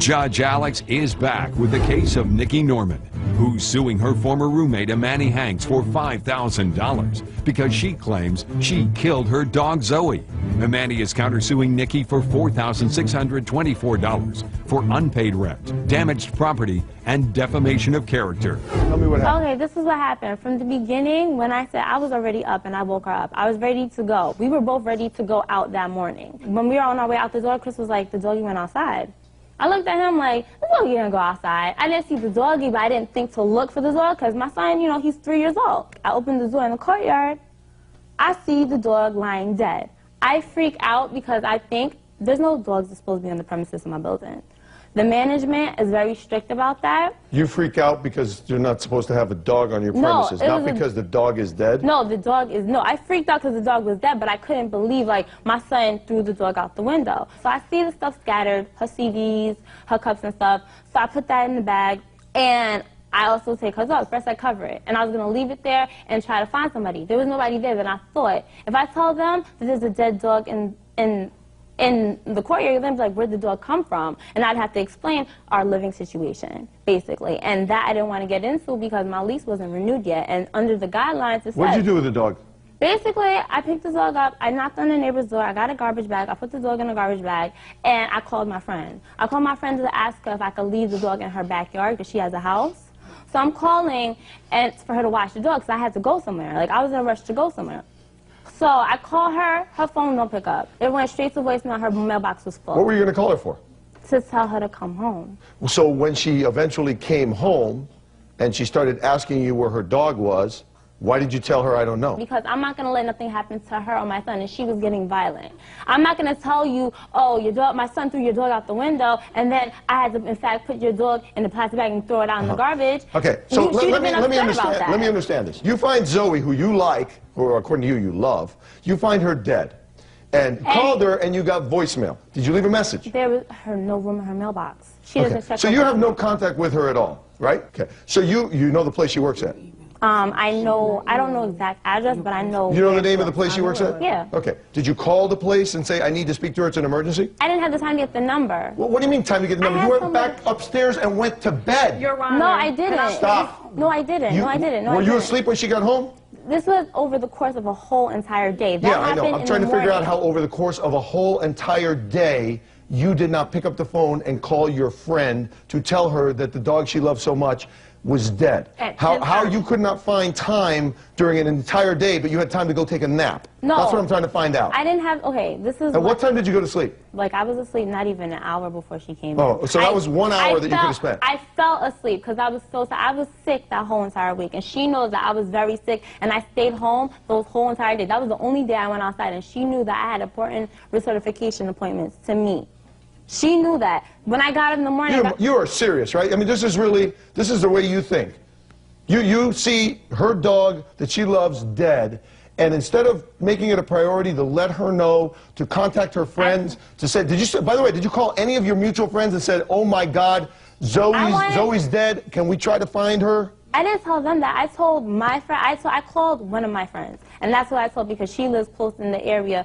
Judge Alex is back with the case of Nikki Norman, who's suing her former roommate Amani Hanks for $5,000 because she claims she killed her dog Zoe. Amani is countersuing Nikki for $4,624 for unpaid rent, damaged property, and defamation of character. Tell me what happened. Okay, this is what happened. From the beginning, when I said I was already up and I woke her up, I was ready to go. We were both ready to go out that morning. When we were on our way out the door, Chris was like, the doggy went outside. I looked at him like, the doggy didn't go outside. I didn't see the doggy, but I didn't think to look for the dog because my son, you know, he's 3 years old. I opened the door in the courtyard. I see the dog lying dead. I freak out because I think there's no dogs that are supposed to be on the premises of my building. The management is very strict about that. You freak out because you're not supposed to have a dog on your premises, not because the dog is dead? No, the dog is, no, I freaked out because the dog was dead, but I couldn't believe, like, my son threw the dog out the window. So I see the stuff scattered, her CDs, her cups and stuff, so I put that in the bag, and I also take her dog. First I cover it, and I was going to leave it there and try to find somebody. There was nobody there, then I thought, if I tell them that there's a dead dog in the courtyard, they'd be like, where'd the dog come from? And I'd have to explain our living situation, basically. And that I didn't want to get into because my lease wasn't renewed yet. And under the guidelines, it said... What did you do with the dog? Basically, I picked the dog up, I knocked on the neighbor's door, I got a garbage bag, I put the dog in a garbage bag, and I called my friend. I called my friend to ask her if I could leave the dog in her backyard because she has a house. So I'm calling and for her to watch the dog because I had to go somewhere. Like, I was in a rush to go somewhere. So I call her, her phone don't pick up. It went straight to voicemail, her mailbox was full. What were you going to call her for? To tell her to come home. So when she eventually came home and she started asking you where her dog was, why did you tell her I don't know? Because I'm not going to let nothing happen to her or my son, and she was getting violent. I'm not going to tell you, oh, your dog, my son threw your dog out the window, and then I had to, in fact, put your dog in the plastic bag and throw it out in the garbage. Okay, so let me understand this. You find Zoe, who you like, or according to you, you love, you find her dead. And called her, and you got voicemail. Did you leave a message? There was no room in her mailbox. She doesn't check. So you have no contact with her at all, right? Okay. So you know the place she works at? I don't know exact address, but I know. You know the name of the place she works at? Yeah. Okay. Did you call the place and say, I need to speak to her, it's an emergency? I didn't have the time to get the number. Well, what do you mean time to get the number? You went back upstairs and went to bed. You're wrong. No, I didn't. Stop. No, I didn't. No, I didn't. Were you asleep when she got home? This was over the course of a whole entire day. That yeah, I know. I'm trying to figure out how over the course of a whole entire day you did not pick up the phone and call your friend to tell her that the dog she loved so much was dead. How you could not find time during an entire day, but you had time to go take a nap. No. That's what I'm trying to find out. I didn't have, okay, this is... At what time did you go to sleep? Like, I was asleep not even an hour before she came in. Oh, so that was 1 hour that you could have spent. I fell asleep because I was so sad. I was sick that whole entire week, and she knows that I was very sick, and I stayed home those whole entire days. That was the only day I went outside, and she knew that I had important recertification appointments to meet. She knew that. When I got up in the morning... You are serious, right? I mean, this is the way you think. You see her dog that she loves dead, and instead of making it a priority to let her know, to contact her friends, to say, by the way, did you call any of your mutual friends and said, oh my God, Zoe's dead, can we try to find her? I didn't tell them that. I told my friend, I called one of my friends, and that's what I told because she lives close in the area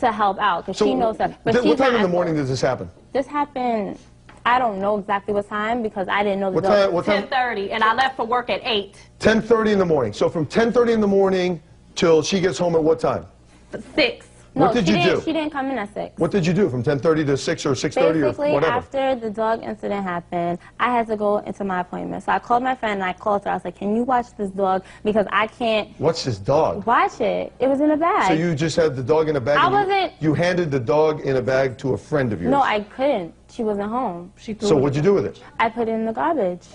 to help out, because she knows that. But what time in the morning did this happen? This happened, I don't know exactly what time because I didn't know the time? 10:30, and I left for work at 8. 10:30 in the morning. So from 10:30 in the morning till she gets home at what time? 6. What did you do? She didn't come in at 6. What did you do from 10:30 to 6 or 6:30 or whatever? Basically, after the dog incident happened, I had to go into my appointment. So I called my friend and I called her. I was like, can you watch this dog because I can't... Watch this dog? Watch it. It was in a bag. So you just had the dog in a bag? You handed the dog in a bag to a friend of yours? No, I couldn't. She wasn't home. So what'd you do with it? I put it in the garbage.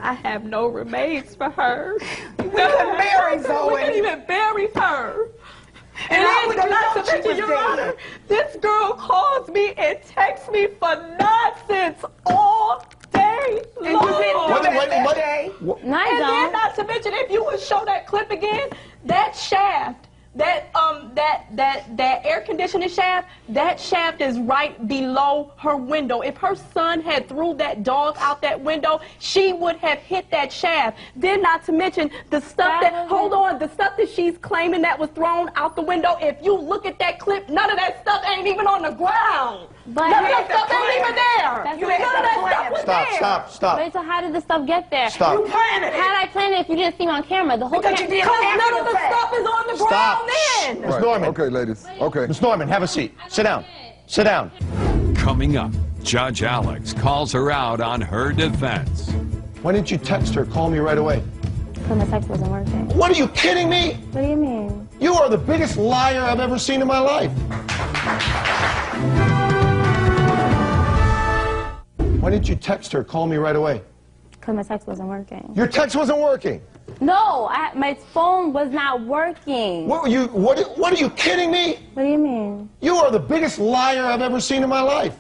I have no remains for her. We can bury Zoe. We can even bury her. And not to mention, Your Honor, this girl calls me and texts me for nonsense all day long. And you didn't do that day. No, I don't. And then not to mention, if you would show that clip again, that shaft that air conditioning shaft, that shaft is right below her window. If her son had threw that dog out that window, she would have hit that shaft. Then not to mention the stuff the stuff that she's claiming that was thrown out the window. If you look at that clip, none of that stuff ain't even on the ground. But none of that stuff ain't even there. None of that stuff was there. Stop. Wait, so how did the stuff get there? Stop. You planned it. How did I plan it if you didn't see me on camera? The whole Because none of the stuff is on the ground then. Miss Norman. Okay, ladies. Okay. Miss Norman, have a seat. Sit down. Sit down. Coming up, Judge Alex calls her out on her defense. Why didn't you text her? Call me right away. Because my text wasn't working. What, are you kidding me? What do you mean? You are the biggest liar I've ever seen in my life. Why didn't you text her? Call me right away. Because my text wasn't working. Your text wasn't working. No, my phone was not working. What are you kidding me? What do you mean? You are the biggest liar I've ever seen in my life.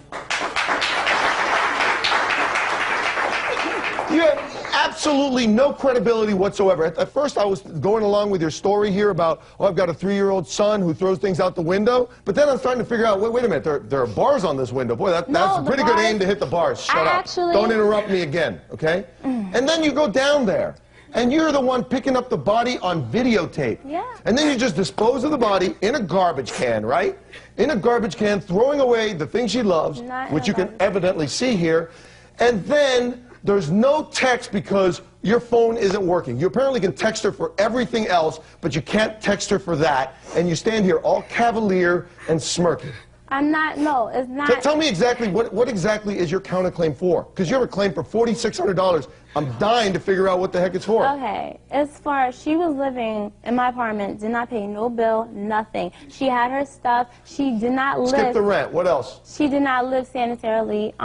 You have absolutely no credibility whatsoever. At first, I was going along with your story here about, oh, I've got a 3-year-old son who throws things out the window. But then I'm starting to figure out, wait a minute, there are bars on this window. Boy, that's a pretty good aim to hit the bars. Shut up. Don't interrupt me again, okay? And then you go down there, and you're the one picking up the body on videotape. Yeah. And then you just dispose of the body in a garbage can, right? In a garbage can, throwing away the thing she loves, which you can evidently see here. And then there's no text because your phone isn't working. You apparently can text her for everything else, but you can't text her for that. And you stand here all cavalier and smirking. I'm not, no, it's not. Tell me exactly, what exactly is your counterclaim for? Because you have a claim for $4,600. I'm dying to figure out what the heck it's for. Okay, as far as she was living in my apartment, did not pay no bill, nothing. She had her stuff. She did not live. Skip the rent. What else? She did not live sanitarily.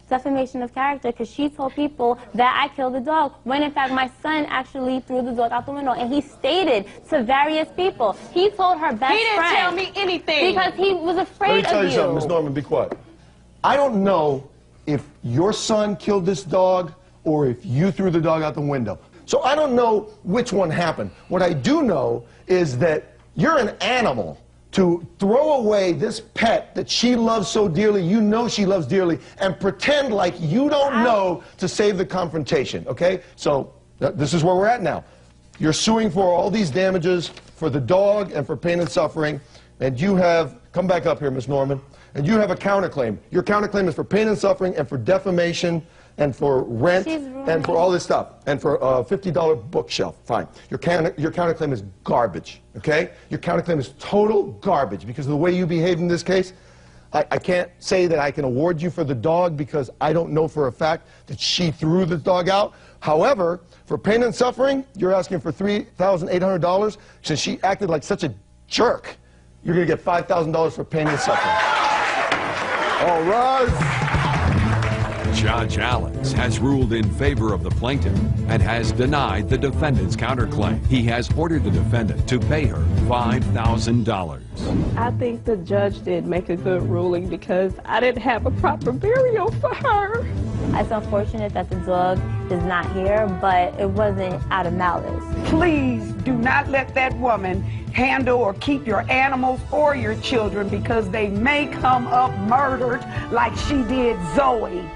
Defamation of character, because she told people that I killed the dog, when in fact my son actually threw the dog out the window, and he stated to various people. He told her best friend. He didn't tell me anything. Because he was afraid of you. Let me tell you something, Ms. Norman, be quiet. I don't know if your son killed this dog or if you threw the dog out the window. So I don't know which one happened. What I do know is that you're an animal to throw away this pet that she loves so dearly, you know she loves dearly, and pretend like you don't know to save the confrontation, okay? So this is where we're at now. You're suing for all these damages for the dog and for pain and suffering, and you have, come back up here, Ms. Norman, and you have a counterclaim. Your counterclaim is for pain and suffering and for defamation and for rent and for all this stuff, and for a $50 bookshelf. Fine. Your counterclaim is garbage, okay? Your counterclaim is total garbage because of the way you behaved in this case. I can't say that I can award you for the dog because I don't know for a fact that she threw the dog out. However, for pain and suffering, you're asking for $3,800 since she acted like such a jerk. You're going to get $5,000 for pain and suffering. All right. Judge Alex has ruled in favor of the plaintiff and has denied the defendant's counterclaim. He has ordered the defendant to pay her $5,000. I think the judge did make a good ruling because I didn't have a proper burial for her. It's unfortunate that the dog is not here, but it wasn't out of malice. Please do not let that woman handle or keep your animals or your children because they may come up murdered like she did Zoe.